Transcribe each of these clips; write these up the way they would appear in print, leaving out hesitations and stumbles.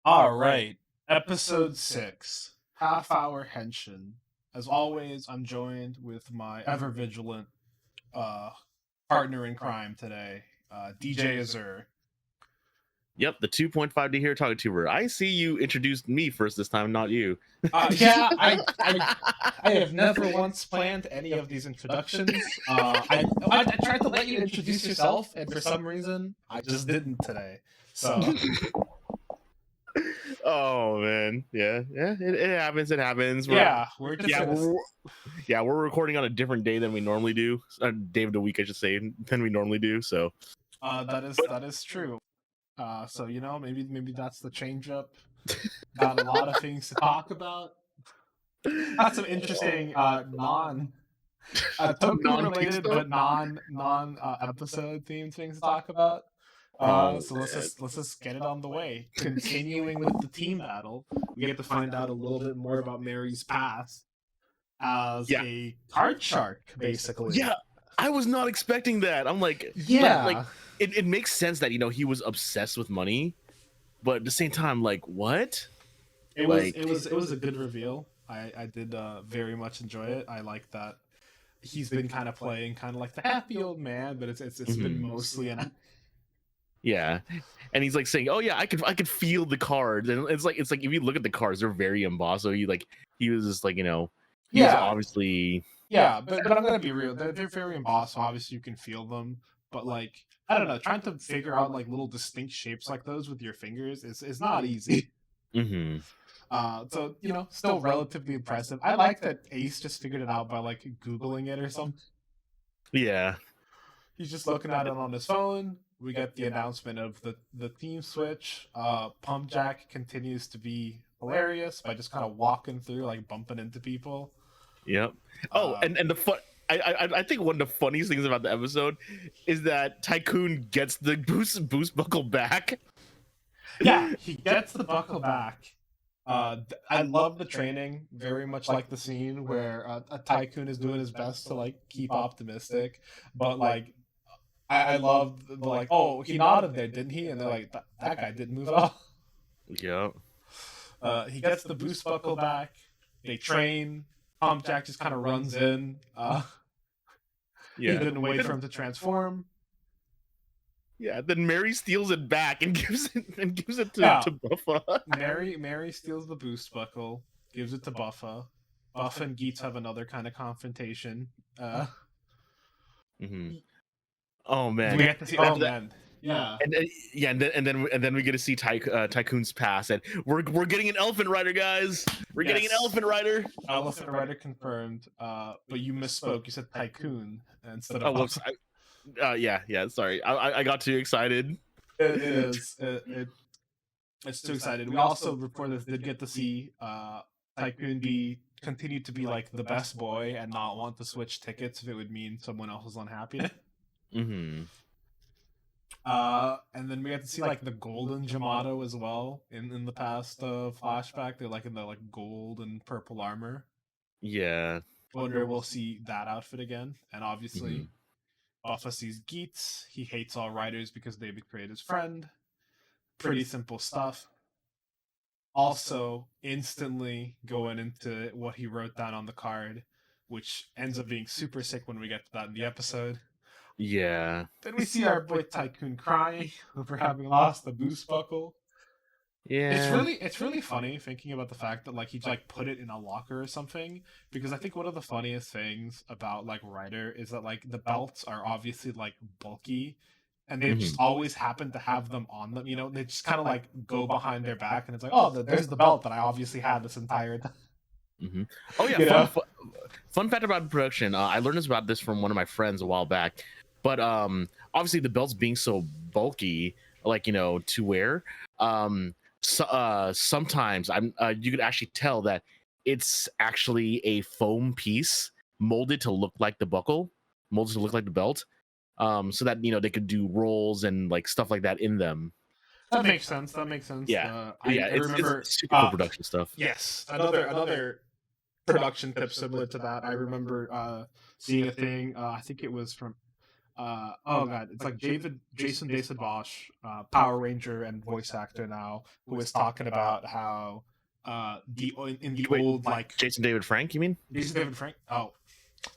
All right, episode 6, half hour Henshin. As always, I'm joined with my ever vigilant uh, partner in crime today, DJ Azur. Yep, the 2.5D here talking to her. I see you introduced me first this time, not you. Yeah, I have never once planned any of these introductions. I tried to let you introduce yourself, and for some reason, I just didn't today. So Oh man, yeah, it happens. It happens. yeah, we're just Yeah, gonna. we're recording on a different day than we normally do. Day of the week, I should say, than we normally do. So, That is true. So maybe that's the change up. Got a lot of things to talk about. Got some interesting non Toku non-geek related stuff. but non episode themed things to talk about. Oh So man. let's just get it on the way. Continuing with the team battle, we get to find out a little bit more about Mary's past as Yeah, a card shark, basically. yeah. I was not expecting that. I'm like, Yeah, it makes sense that he was obsessed with money, but at the same time, like, what? Like, it was a good reveal. I did very much enjoy it. I like that he's been kind of playing kind of like the happy old man, but it's been mhm. mostly an Yeah, and he's like saying, "Oh yeah, I could feel the cards," and it's like if you look at the cards, they're very embossed. So he was just like he was yeah, obviously yeah. But I'm gonna be real. They're very embossed. So obviously, you can feel them. But like I don't know, trying to figure out like little distinct shapes like those with your fingers is not easy. hmm So still relatively impressive. I like that Ace just figured it out by like googling it or something. yeah, He's just looking at it on his phone. We get the announcement of the team switch. Pump Jack continues to be hilarious by just kind of walking through, like bumping into people. yep. Oh, Uh, and the fun. I think one of the funniest things about the episode is that Tycoon gets the boost buckle back. yeah, he gets the buckle back. I love the training, very much like the scene where a tycoon is doing his best to like keep optimistic, but like I love the like, oh, he nodded there, didn't he? And they're like, that guy didn't move at all. Yep. He gets the boost buckle back. They train. Pump Jack just kind of runs in. He Yeah. didn't wait for him to transform. Yeah. Then Mary steals it back and gives it to Yeah, Buffa. Mary steals the boost buckle, gives it to Buffa. Buffa and Geets have another kind of confrontation. hmm Oh man. We get to see. And Oh after that, man, yeah, yeah, and then we get to see Tycoon's pass, and we're getting an elephant rider, guys. We're getting an yes. elephant rider. Elephant Rider confirmed. But you misspoke. You said Tycoon instead of Oh, whoops. Buffa. Yeah. Sorry, I got too excited. It is. It's too excited. We also before this did get to see Tycoon be continue to be like the best boy and not want to switch tickets if it would mean someone else was unhappy. hmm And then we had to see like the golden Jamato as well in the past flashback. They're like in the like gold and purple armor. Yeah. Wonder we'll see that outfit again. And hmm obviously, Buffa sees Geets. He hates all writers because they betrayed his friend. Pretty simple stuff. Also, instantly going into what he wrote down on the card, which ends up being super sick when we get to that in the episode. Yeah. Then we see our boy Tycoon crying over having lost the boost buckle. Yeah. It's really funny thinking about the fact that like he like put it in a locker or something, because I think one of the funniest things about like Ryder is that like the belts are obviously like bulky and they just hmm always happen to have them on them. They just kind of like go behind their back and it's like, oh, there's the belt that I obviously had this entire time. hmm Oh yeah. You know? Fun fact about production. I learned about this from one of my friends a while back. But obviously the belts being so bulky, like to wear, sometimes you could actually tell that it's actually a foam piece molded to look like the buckle, molded to look like the belt, so that they could do rolls and like stuff like that in them. That makes sense. That makes sense. Yeah, I yeah, it's remember. super cool production stuff. Yes, another production tip similar to that. I remember seeing a thing. I think it was from oh god, it's like Jason Bosch, Power Ranger and voice actor now, who was talking about how the in the Wait, old like Jason David Frank, you mean? Jason David Frank. Oh,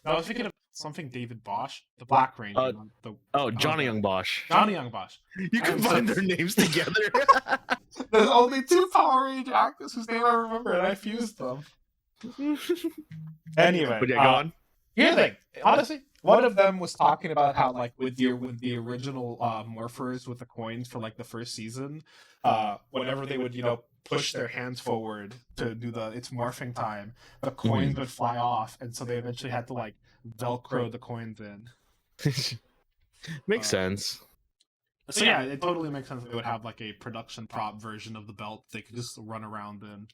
no, I was thinking of something David Bosch, the Black Ranger, Uh, not the oh, oh Johnny god, Young Bosch. Johnny Young Bosch. You And so combine their names together. there's only two Power Ranger actors whose name I remember, and I fused them. Anyway, But yeah, go on. here's the thing. Honestly, one of them was talking about how like with the original morphers with the coins for like the first season, whenever they would push their hands forward to do it's morphing time, the coins would fly off, and so they eventually had to like Velcro the coins in. Makes sense. So yeah, it totally makes sense that they would have like a production prop version of the belt they could just run around in.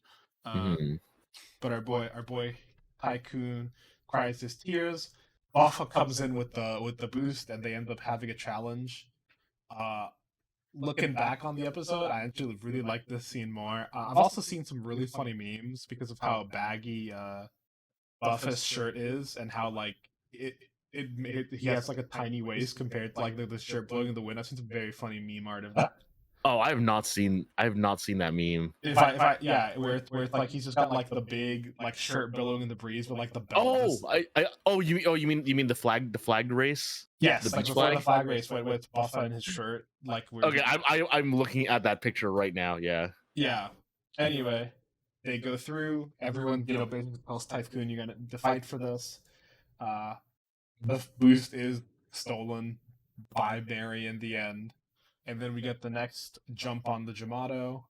But our boy Tycoon cries his tears. Buffa comes in with the boost, and they end up having a challenge. Looking back on the episode, I actually really like this scene more. I've also seen some really funny memes because of how baggy Buffa's shirt is, and how like he has like a tiny waist compared to like the shirt blowing in the wind. I've seen some very funny meme art of that. Oh, I have not seen that meme. If I yeah, where it's like he's just got like the big like shirt billowing in the breeze with like the belt. Oh, you mean the flag race? Yes, the like beach before flag? the flag race with Buffa in his shirt, like Okay, I'm looking at that picture right now. Yeah. Yeah. Anyway, they go through. Everyone, basically tells Typhoon, "You're gonna to fight for this." The boost is stolen by Barry in the end, and then we get the next jump on the Jamato.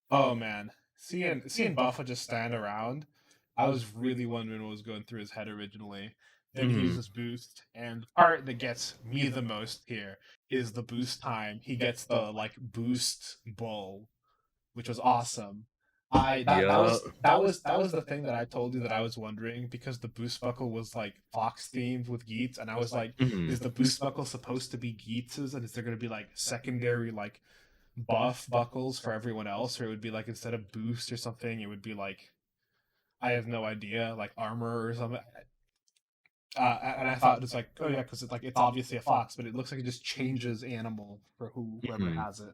Oh man, seeing Buffa just stand around, I was really wondering what was going through his head originally. Then he uses boost, and the part that gets me the most here is the boost time. He gets the like boost bull, which was awesome. That was the thing that I told you that I was wondering, because the boost buckle was like Fox themed with Geats, and I was like, is the boost buckle supposed to be Geats's, and is there going to be like secondary like buff buckles for everyone else, or it would be like instead of boost or something, it would be like, I have no idea, like armor or something. And I thought it's like, oh yeah, because it's obviously a fox, but it looks like it just changes animal for whoever has it.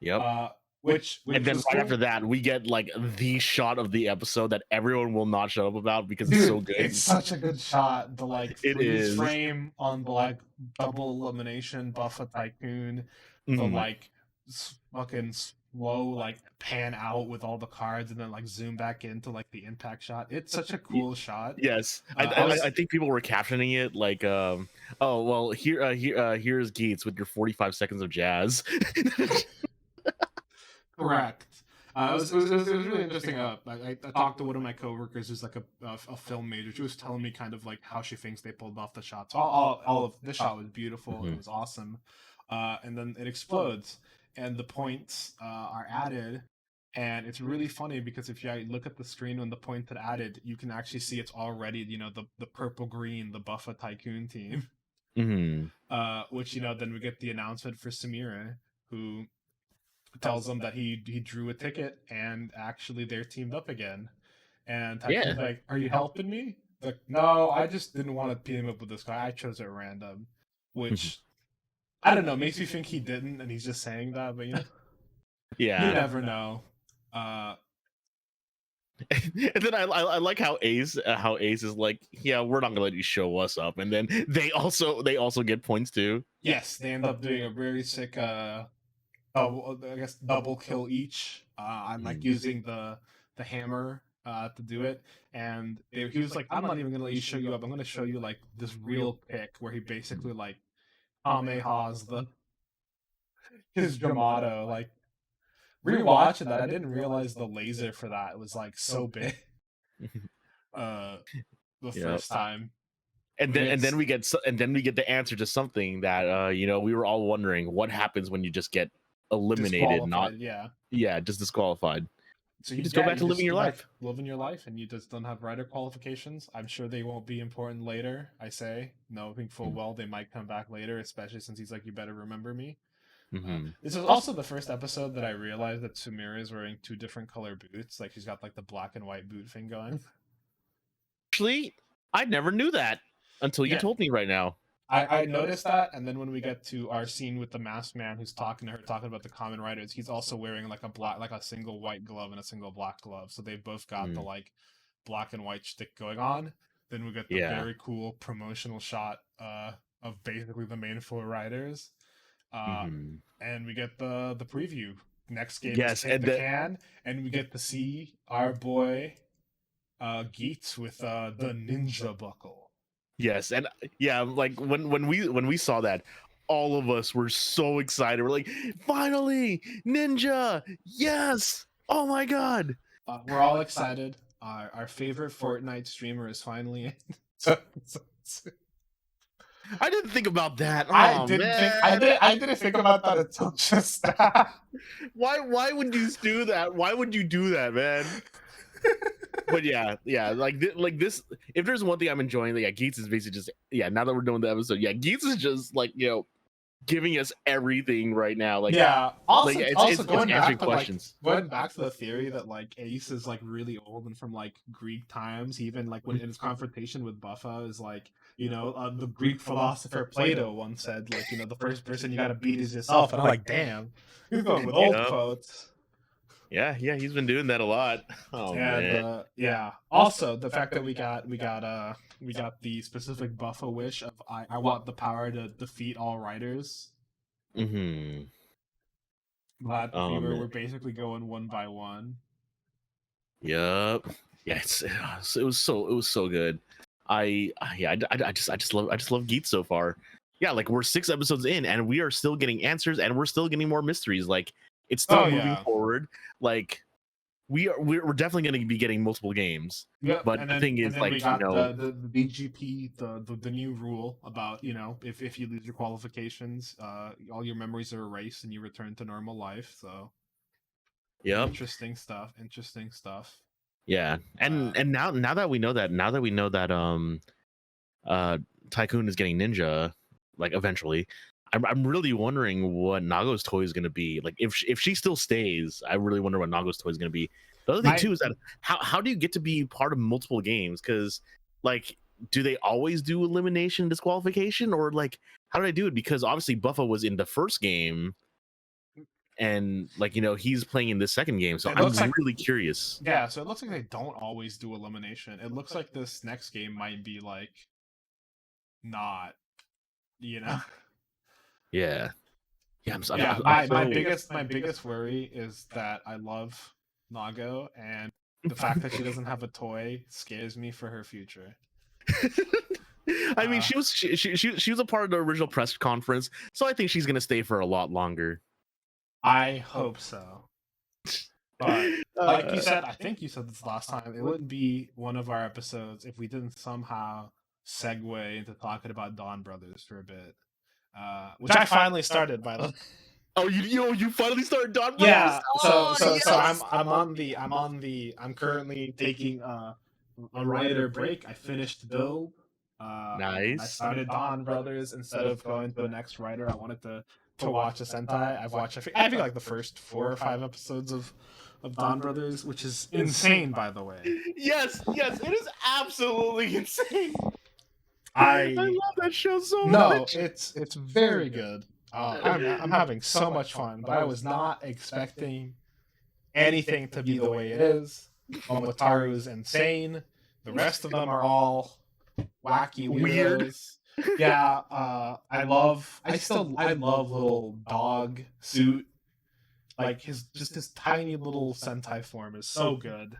Yep. Which And then was right cool. after that, we get like the shot of the episode that everyone will not shut up about because Dude, it's so good. It's such a good shot. The like It freeze is. frame on the like double elimination Buffa Tycoon, the like fucking slow like pan out with all the cards, and then like zoom back into like the impact shot. It's such a cool shot. Yes, I think people were captioning it like, oh well, here's Geats with your 45 seconds of jazz. Correct. It was really interesting. I talked to one of my coworkers who's like a film major. She was telling me kind of like how she thinks they pulled off the shots. All of this shot was beautiful. It was awesome. And then it explodes, and the points are added. And it's really funny because if you look at the screen when the points are added, you can actually see it's already the purple green, the Buffa Tycoon team. Which then we get the announcement for Samira, who tells them that he drew a ticket and actually they're teamed up again. And Tycoon's like, "Are you helping me?" Like, "No, I just didn't want to team up with this guy. I chose at random." Which I don't know, makes me think he didn't, and he's just saying that. But you never know. And then I like how Ace is like, yeah, we're not gonna let you show us up, and then they also get points too. Yes, they end up doing a very sick I guess double kill each. I'm like using the hammer to do it, and he was like, "I'm not even gonna let you show you up. I'm gonna show you like this real pick where he basically like Kamehas his Jamato." Like, rewatching that, I didn't realize the laser for that was like so big. The first time. And then we get the answer to something that we were all wondering: what happens when you just get eliminated? Just disqualified. So you just go back to living your life. Living your life, and you just don't have writer qualifications. I'm sure they won't be important later. I say, knowing full well they might come back later, especially since he's like, "You better remember me." This is also the first episode that I realized that Sumira is wearing two different color boots. Like, she's got like the black and white boot thing going. Actually, I never knew that until you told me right now. I noticed that, and then when we get to our scene with the masked man who's talking to her, talking about the common riders, he's also wearing like a single white glove and a single black glove. So they've both got the Mm, like black and white stick going on. Then we get the yeah. very cool promotional shot of basically the main four riders. Uh, Hmm. and we get the preview. Next game is Yes, Kick and the the Can, and we get to see our boy Geets with the ninja buckle. yes, and yeah, like when we saw that, all of us were so excited. We're like, finally, Ninja! Yes! Oh my god! We're all excited. Our favorite Fortnite streamer is finally in. So, I didn't think about that. I Oh didn't think I man. did I didn't think about that until just now. Why would you do that? Why would you do that, man? But yeah, like this. If there's one thing I'm enjoying, yeah, Geets is basically just Now that we're doing the episode, yeah, Geets is just like giving us everything right now. Yeah. Like Also, it's going answering back to like questions. going back to the theory that like Ace is like really old and from like Greek times. Even like when in his confrontation with Buffa is like the Greek philosopher Plato once said like the first person you got to beat is yourself. And I'm like, damn, he's going with old Yep. quotes. Yeah, he's been doing that a lot. Oh And man. yeah, also the fact that we got the specific Buffa wish of I want the power to defeat all riders. Hmm. Glad to see we're Man. basically going one by one. Yep. Yeah, it was so good. I just love Geet so far. Yeah, like we're 6 episodes in and we are still getting answers and we're still getting more mysteries. Like it's still Oh moving yeah. forward. Like we're definitely going to be getting multiple games. Yep, But the thing is, we like, got the BGP, the new rule about if you lose your qualifications, all your memories are erased and you return to normal life. So yep. interesting stuff. Interesting stuff. Yeah. And now that we know that Tycoon is getting Ninja, like eventually, I'm really wondering what Nago's toy is going to be. Like if she still stays, I really wonder what Nago's toy is going to be. The other thing too is that how do you get to be part of multiple games? Because like, do they always do elimination disqualification, or like how do they do it? Because obviously Buffa was in the first game, and like he's playing in the second game, so I'm really curious. Yeah, so it looks like they don't always do elimination. It looks like this next game might be like not, you know. Yeah. Yeah, my biggest worry is that I love Nago, and the fact that she doesn't have a toy scares me for her future. I mean, she was a part of the original press conference, so I think she's gonna stay for a lot longer. I hope so. But like you said, I think you said this last time, it wouldn't be one of our episodes if we didn't somehow segue into talking about Dawn Brothers for a bit. Which I finally started, by the way. Oh, you finally started Dawn Brothers? Yeah. Oh, So yes! I'm currently taking a writer break. I finished build. Nice. I started Dawn Brothers instead of going to the next writer. I wanted to watch a Sentai. I've watched I think like the first 4 or 5 episodes of Dawn Brothers, which is insane, by the way. Yes, it is absolutely insane. I love that show so much. No, it's very good. I'm having so much fun, but I was not expecting anything to be the way it is. Momotaru is insane. The rest of them are all wacky, Weird. Yeah, I love little dog suit. Like his tiny little Sentai form is so good.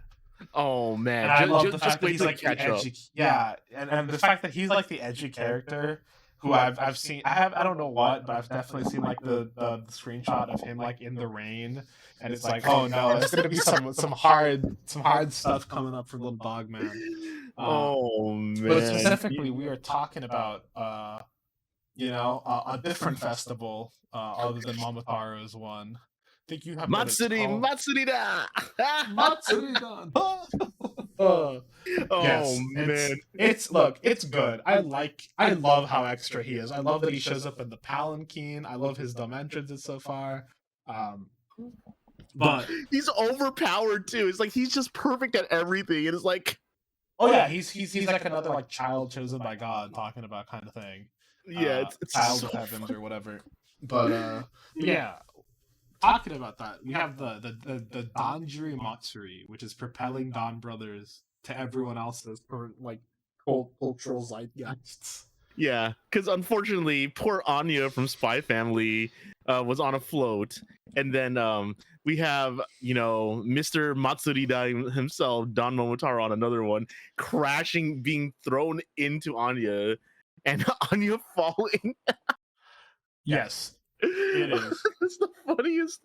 Oh man, and I love the fact that wait he's till like you catch the up. edgy, yeah, and the fact that he's like the edgy character who I've seen. I don't know what, but I've definitely seen like the screenshot of him like in the rain, and it's like, oh no, there's gonna be some hard stuff coming up for little dog man. Oh man! But specifically, we are talking about a different festival other than Momotaro's one. I think you have Matsuri da. Oh yes, man, it's good. I love how extra he is. I love that he shows up in the palanquin. I love his dumb entrances so far. But he's overpowered too. It's like he's just perfect at everything. And it's like, oh yeah, he's like another like child chosen by God talking about kind of thing. Yeah, it's Child so of Heavens fun. or whatever. But yeah, talking about that, we have the Danjuri Matsuri, which is propelling Don Brothers to everyone else's for like cultural zeitgeists. Yeah, because unfortunately, poor Anya from Spy Family was on a float, and then we have Mr. Matsurida himself, Don Momotaro, on another one, crashing, being thrown into Anya, and Anya falling. Yes, it is. It's the funniest.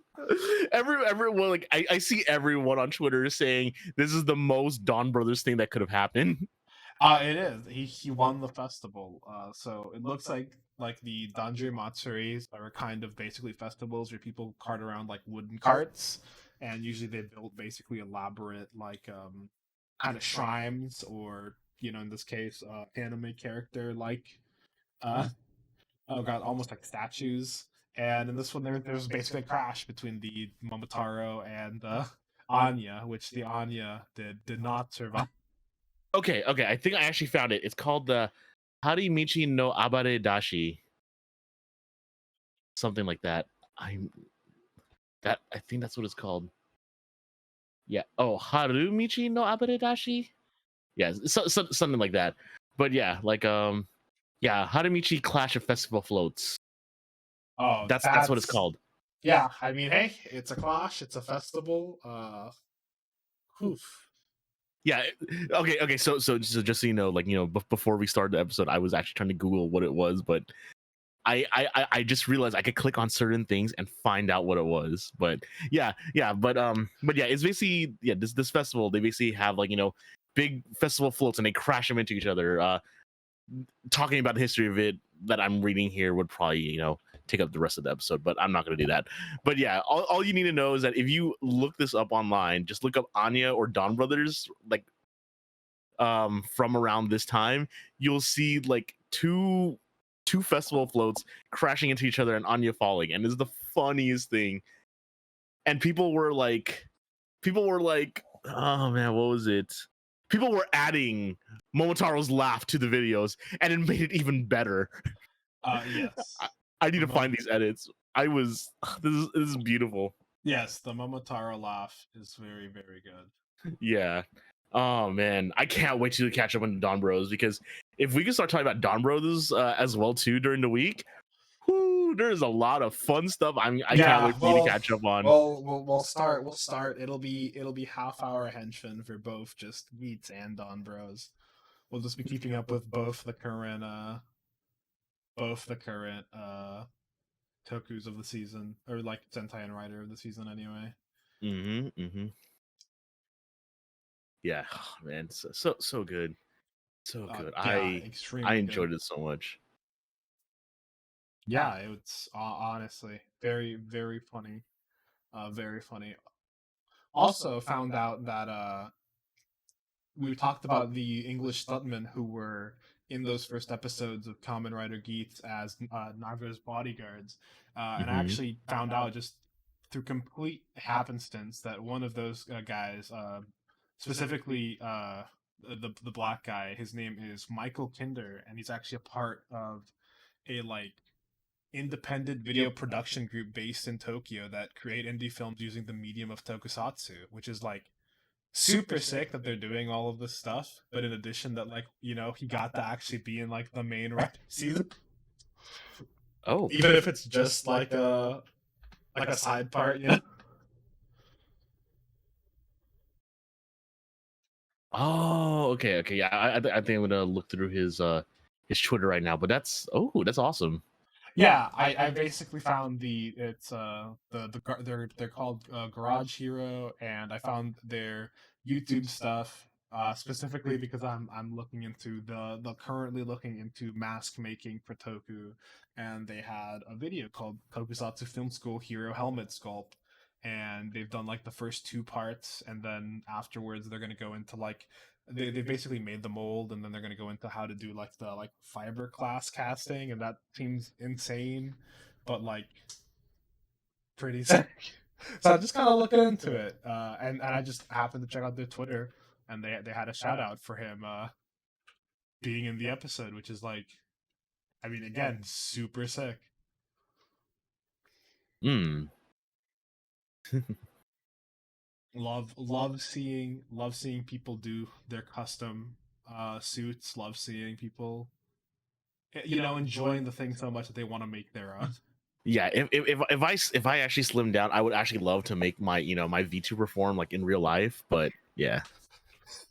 Everyone, like I see everyone on Twitter saying this is the most Don Brothers thing that could have happened. It is. He won the festival. So it looks like the Danjuri Matsuris are kind of basically festivals where people cart around like wooden carts, and usually they build basically elaborate like kind of shrines or in this case anime character like uh oh god almost like statues. And in this one there's basically a crash between the Momotaro and Anya, which the Anya did not survive. Okay, I think I actually found it. It's called the Harimichi no Abare Dashi, something like that. I think that's what it's called. Yeah. Oh, Harumichi no Abare Dashi. Yeah, something like that. But yeah, like yeah, Harumichi Clash of Festival Floats. Oh, That's what it's called. yeah. I mean, hey, it's a clash, it's a festival. Oof. Yeah. Okay. So just so you know, like before we started the episode, I was actually trying to Google what it was, but I just realized I could click on certain things and find out what it was. But but yeah, it's basically this festival. They basically have like big festival floats and they crash them into each other. Talking about the history of it that I'm reading here would probably take up the rest of the episode, but I'm not going to do that. But yeah, all you need to know is that if you look this up online, just look up Anya or Don Brothers, like from around this time, you'll see like two festival floats crashing into each other and Anya falling, and it's the funniest thing. And people were like, oh man, what was it? People were adding Momotaro's laugh to the videos, and it made it even better. Yes. I need to find these edits. This is beautiful. Yes, the Momotaro laugh is very, very good. Yeah. Oh man, I can't wait to catch up on Don Bros, because if we can start talking about Don Bros as well too during the week, whoo, there's a lot of fun stuff. I can't Yeah, wait for you to catch up on. we'll start. We'll start. It'll be half hour henshin for both just Meats and Don Bros. We'll just be keeping up with both the current tokus of the season, or like Sentai and Rider of the season anyway. Mm-hmm. Yeah, oh, man, so good, so good. Yeah, I extremely good. enjoyed it so much. Yeah, it's honestly very, very funny. Very funny. Also found out that we talked about the English stuntmen who were in those first episodes of Kamen Rider Geats as Naga's bodyguards, and I Mm-hmm. actually found out just through complete happenstance that one of those guys, specifically the black guy, his name is Michael Kinder, and he's actually a part of a like independent video production group based in Tokyo that create indie films using the medium of tokusatsu, which is like super sick that they're doing all of this stuff. But in addition, that like he got to actually be in like the main rap season, Oh. even if it's just like a side part. Oh, okay. Yeah, I think I'm gonna look through his Twitter right now. But that's awesome. Yeah, I basically found they're called Garage Hero, and I found their YouTube stuff specifically because I'm looking into the currently looking into mask making for Toku, and they had a video called Tokusatsu Film School Hero Helmet Sculpt, and they've done like the first two parts, and then afterwards they're gonna go into like they basically made the mold, and then they're going to go into how to do like the like fiber class casting, and that seems insane but like pretty sick. So I'm just kind of looking into it, and I just happened to check out their Twitter, and they had a shout out for him being in the episode, which is like I mean, again, super sick. Hmm. Love seeing people do their custom suits. Love seeing people, enjoying the thing so much that they want to make their own. Yeah, if I actually slim down, I would actually love to make my my VTuber form like in real life. But yeah,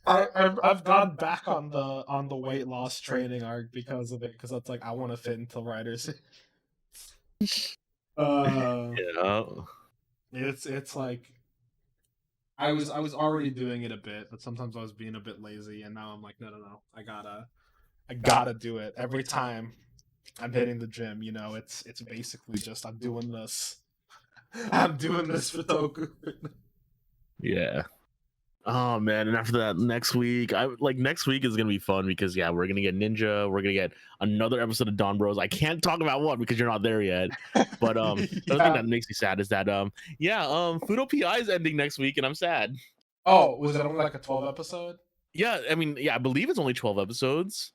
I've gone back on the weight loss training arc because of it, because it's like I want to fit into writers. uh, yeah, it's like I was already doing it a bit, but sometimes I was being a bit lazy, and now I'm like, no, no, no, I gotta do it every time I'm hitting the gym. It's basically just I'm doing this. I'm doing this for Toku. yeah. Oh man, and after that, next week is gonna be fun because yeah, we're gonna get Ninja, we're gonna get another episode of Dawn Bros. I can't talk about what because you're not there yet. But the other thing Yeah. that makes me sad is that Fudo PI is ending next week, and I'm sad. Oh, was it only like a 12 episode? Yeah, I mean, yeah, I believe it's only 12 episodes.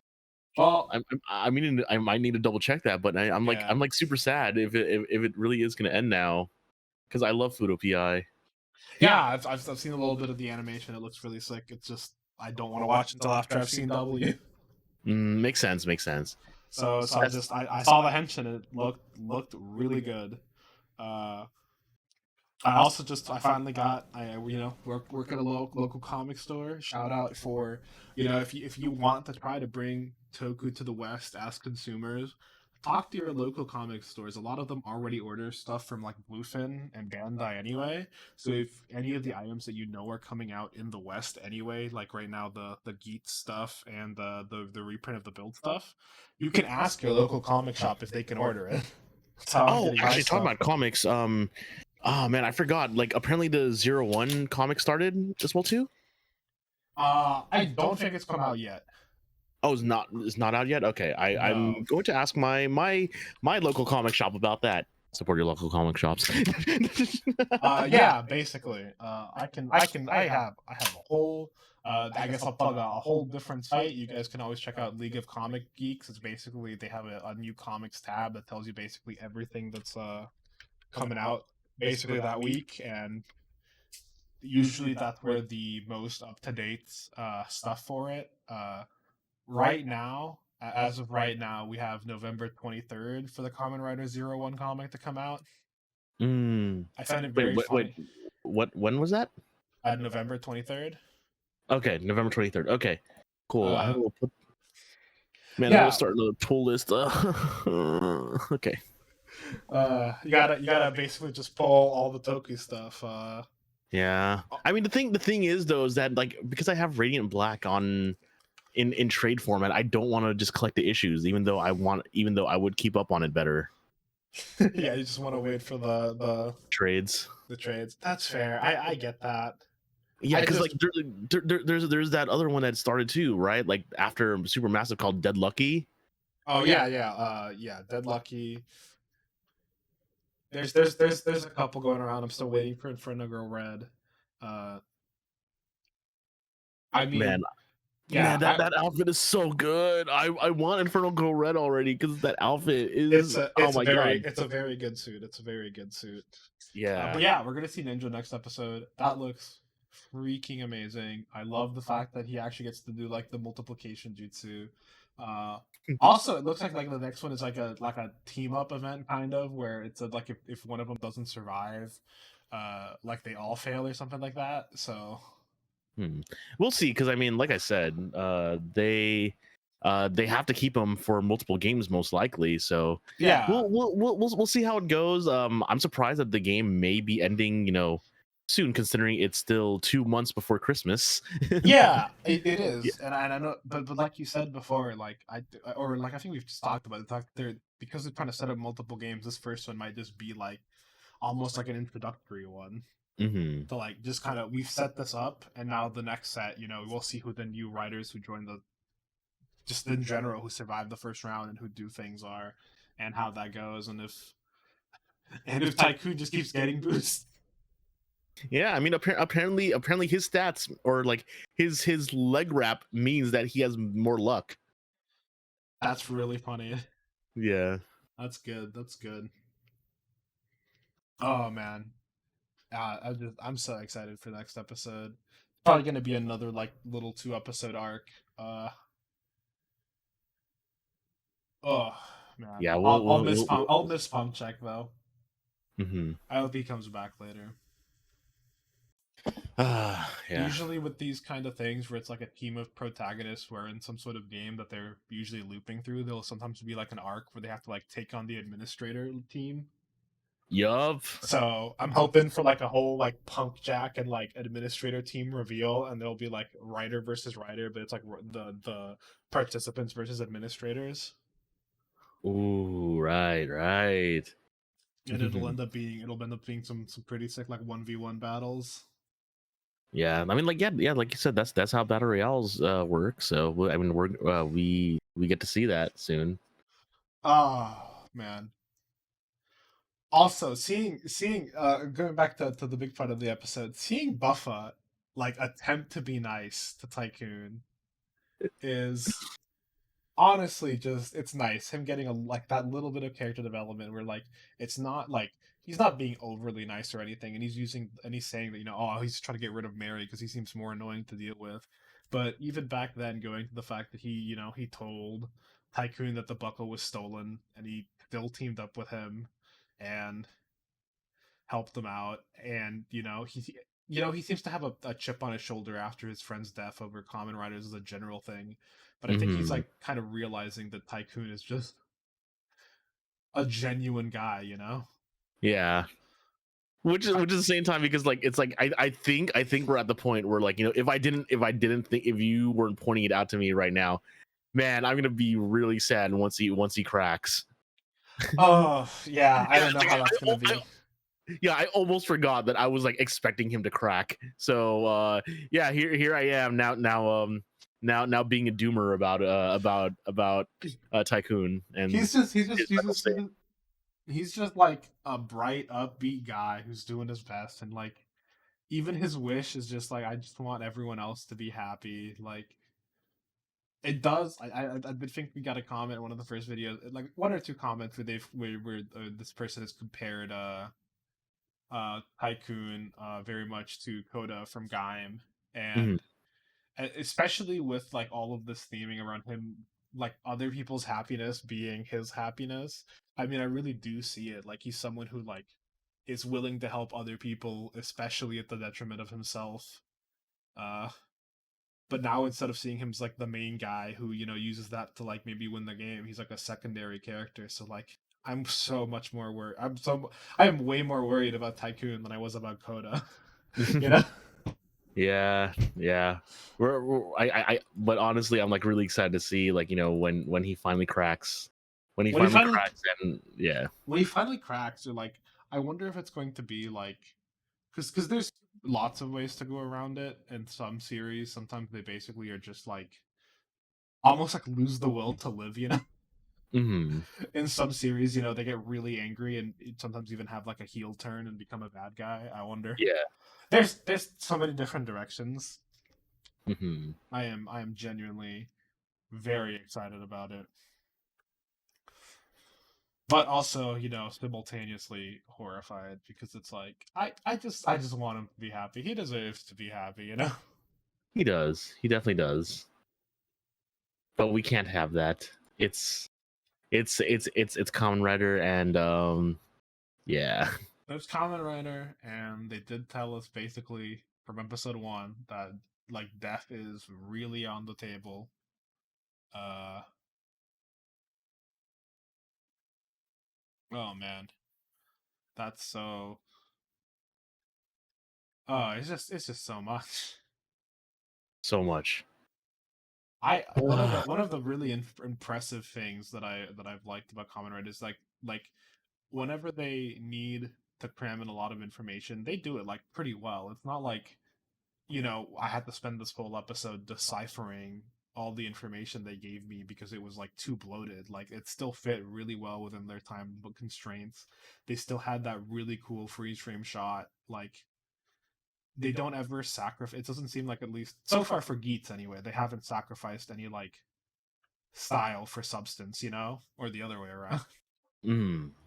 Well, I might need to double check that, but I'm like yeah. I'm like super sad if it really is gonna end now because I love Fudo PI. Yeah, I've seen a little bit of the animation. It looks really sick. It's just I don't want to watch until after I've seen W. Makes sense. Makes sense. So I saw the Henshin and it looked really good. Uh, I also just I finally got work at a local comic store. Shout out for if you want to try to bring Toku to the West as consumers, talk to your local comic stores. A lot of them already order stuff from like Bluefin and Bandai anyway. So if any of the items that are coming out in the West anyway, like right now the Geet stuff and the reprint of the Build stuff, you can ask your local comic shop if they can order it. That's how I'm Oh, getting my actually, talking stuff. about comics. Oh man, I forgot. Like, apparently the 01 comic started as well too. I don't think it's come out yet. Oh, it's not out yet. Okay, I'm No. going to ask my local comic shop about that. Support your local comic shops. Yeah, basically. I have a whole. I guess I'll plug a whole different site. You guys can always check out League of Comic Geeks. It's basically they have a new comics tab that tells you basically everything that's coming out basically that week, and usually that's where the most up to date stuff for it. Right now, as of right now, we have November 23rd for the Common Rider 01 comic to come out. Mm. I find it Wait, very funny. what? When was that? November 23rd. Okay, November 23rd. Okay, cool. I Uh, will put. Man, I yeah. gotta start the pull list. Okay. You gotta basically just pull all the Toku stuff. Yeah. I mean, the thing is though is that like because I have Radiant Black on in trade format, I don't want to just collect the issues, even though I would keep up on it better. Yeah, you just want to wait for the Trades. the trades. That's fair. I get that. Yeah, I because just like there's that other one that started too, right? Like after Supermassive called Dead Lucky. Oh yeah, Dead Lucky. There's a couple going around. I'm still waiting for Inferno Girl Red. Uh, I Man, mean, yeah, man, that outfit is so good. I want Infernal Girl Red already because that outfit is oh my god. it's a very good suit. It's a very good suit. Yeah. But yeah, we're gonna see Ninja next episode. That looks freaking amazing. I love the fact that he actually gets to do like the multiplication jutsu. Uh, Also, it looks like the next one is like a team up event kind of where it's like if one of them doesn't survive, like they all fail or something like that. So We'll see, because I mean, like I said, they have to keep him for multiple games most likely. So yeah, we'll see how it goes. I'm surprised that the game may be ending, soon, considering it's still 2 months before Christmas. yeah, it is, and I know, but like you said before, like I think we've just talked about the fact that they're because they're trying to set up multiple games. This first one might just be like almost like an introductory one. Hmm. To like just kind of we've set this up, and now the next set, we'll see who the new writers who join the just in general who survive the first round and who do things are, and how that goes, and if Tycoon just keeps getting boosts. Yeah, I mean, apparently his stats or like his leg wrap means that he has more luck. That's really funny. Yeah. That's good. That's good. Oh man, I'm so excited for next episode. Probably gonna be another like little 2 episode arc. Uh, oh man, Yeah, I'll miss Pump Check though. mhm. I hope he comes back later. Yeah. Usually with these kind of things where it's like a team of protagonists who are in some sort of game that they're usually looping through, there'll sometimes be like an arc where they have to like take on the administrator team. Yup. So I'm hoping for like a whole like Punk Jack and like administrator team reveal, and there'll be like writer versus writer, but it's like the participants versus administrators, Ooh, right, right. and it'll end up being some pretty sick like 1v1 battles. Yeah, I mean, like, yeah, like you said, that's how battle royales work. So, I mean, we get to see that soon. Oh man. Also, seeing going back to the big part of the episode, seeing Buffa like attempt to be nice to Tycoon is honestly just it's nice. Him getting a like that little bit of character development where like it's not like he's not being overly nice or anything, and he's saying that oh he's trying to get rid of Mary because he seems more annoying to deal with. But even back then, going to the fact that he told Tycoon that the buckle was stolen, and he still teamed up with him, and helped them out, and he seems to have a chip on his shoulder after his friend's death over common riders as a general thing, but I think he's Hmm. like kind of realizing that Tycoon is just a genuine guy. Yeah, which is the same time because like it's like I think we're at the point where like if I didn't think if you weren't pointing it out to me right now, man, I'm gonna be really sad once he cracks. Oh yeah, I Yeah, don't know like, how that's gonna be. yeah, I almost forgot that I was like expecting him to crack. So yeah, here I am now being a doomer about Tycoon and He's just he's his just he's mental just state. he's just like a bright upbeat guy who's doing his best, and like even his wish is just like I just want everyone else to be happy. Like it does. I did think we got a comment in one of the first videos, like one or two comments where this person has compared Tycoon very much to Coda from Gaim, Mhm. and especially with like all of this theming around him, like other people's happiness being his happiness. I mean, I really do see it. Like he's someone who like is willing to help other people, especially at the detriment of himself. Uh, but now instead of seeing him as like the main guy who uses that to like maybe win the game, he's like a secondary character. So like I'm so much more worried. I am way more worried about Tycoon than I was about Coda. you know Yeah, yeah. But honestly, I'm like really excited to see like when he finally cracks, when he when he finally finally cracks, and yeah. when he finally cracks, you're like, I wonder if it's going to be like, because there's lots of ways to go around it. In some series, sometimes they basically are just like almost like lose the will to live. Hmm. In some series, they get really angry and sometimes even have like a heel turn and become a bad guy. I wonder. Yeah. There's so many different directions. Hmm. I am genuinely very excited about it, but also simultaneously horrified because it's like I just want him to be happy. He deserves to be happy. He does. He definitely does. But we can't have that. It's Common Rider and yeah. There's Kamen Rider, and they did tell us basically from episode 1 that like death is really on the table. uh oh man, that's so it's just so much. So much. I one of the really impressive things that I've liked about Kamen Rider is like whenever they need to cram in a lot of information, they do it like pretty well. It's not like I had to spend this whole episode deciphering all the information they gave me because it was like too bloated. Like it still fit really well within their time constraints. They still had that really cool freeze frame shot. Like they don't ever sacrifice. It doesn't seem like, at least so far for Geats anyway, they haven't sacrificed any like style for substance, or the other way around.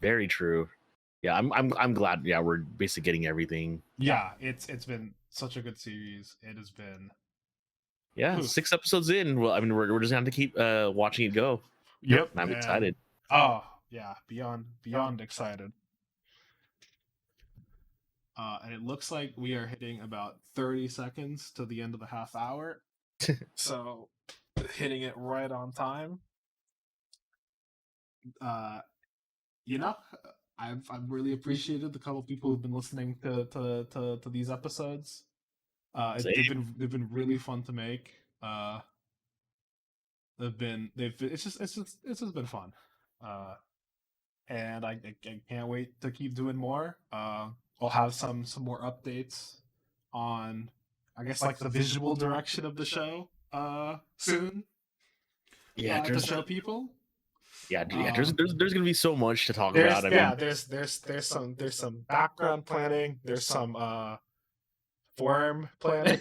Very true. Yeah, I'm glad. Yeah, we're basically getting everything. Yeah, it's been such a good series. It has been. Yeah, Whew. 6 episodes in. Well, I mean, we're just gonna have to keep watching it go. Yep, And I'm and excited. oh yeah, beyond excited. And it looks like we are hitting about 30 seconds to the end of the half hour. So hitting it right on time. Uh, you know, I've really appreciated the couple people who've been listening to these episodes. They've been really fun to make. It's just been fun. And I can't wait to keep doing more. I'll have some more updates on, I guess, like the visual direction of the show soon Yeah, to show people. yeah. There's gonna be so much to talk There's about. I yeah mean, there's some background planning. There's some form planning.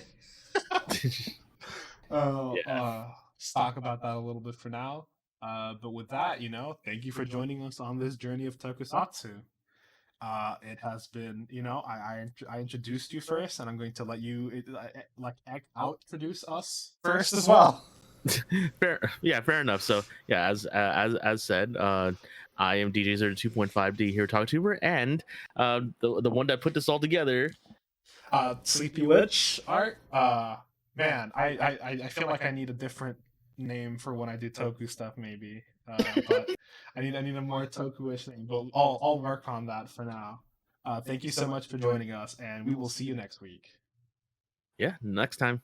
yeah, Let's talk about that a little bit for now. But with that, thank you for joining us on this journey of tokusatsu. It has been, I introduced you first, and I'm going to let you out introduce us first as well. fair enough. So yeah, as said, I am DJ 2.5D here, TalkTuber, and the one that put this all together. Sleepy Witch art. Man, I feel like I need a different name for when I do toku stuff, maybe. But I need a more toku-ish name. But I'll work on that for now. Thank you so much for joining us, and we will see you next week. Yeah, next time.